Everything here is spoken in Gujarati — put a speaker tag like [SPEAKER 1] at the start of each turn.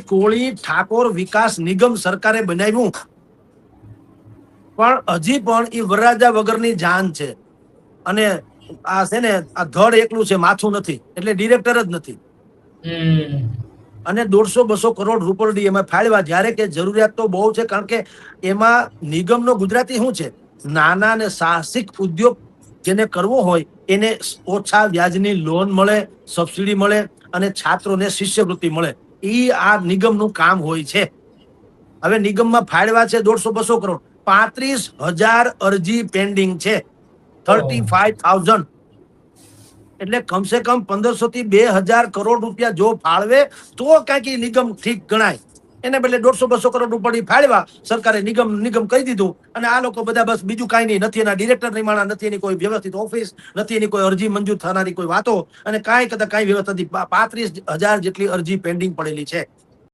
[SPEAKER 1] કોળી ઠાકોર વિકાસ નિગમ સરકારે બનાવ્યું, પણ હજી પણ એ વરરાજા વગરની જાન છે. અને આ છે ને આ ધડ એકલું છે, માથું નથી, એટલે ડિરેક્ટર જ નથી. અને 150-200 કરોડ રૂપિયા એમાં ફાળવા, જ્યારે કે જરૂરિયાત તો બહુ છે. કારણ કે એમાં નિગમનો ગુજરાતી શું છે, નાના અને સાહસિક ઉદ્યોગ જેને કરવો હોય એને ઓછા વ્યાજની લોન મળે, સબસિડી મળે અને છાત્રોને શિષ્યવૃત્તિ મળે. એ આ નિગમનું કામ હોય છે. હવે નિગમમાં ફાળવા છે 150-200 કરોડ, 35,000 અરજી પેન્ડિંગ છે, 35,000. એટલે કમસે કમ 1,500 થી 2,000 કરોડ રૂપિયા જો ફાળવે તો કાંઈક નિગમ ઠીક ગણાય. એને બદલે 150-200 કરોડ રૂપિયા ફાળવા સરકારે, નિગમ કહી દીધું. અને આ લોકો બધા બસ બીજું કાંઈ નહીં, નથી એના ડિરેક્ટર નિમાણા, નથી એની કોઈ વ્યવસ્થિત ઓફિસ, નથી એની કોઈ અરજી મંજૂર થનારી કોઈ વાતો, અને કાંઈ વ્યવસ્થા નથી. 35,000 જેટલી અરજી પેન્ડિંગ પડેલી છે.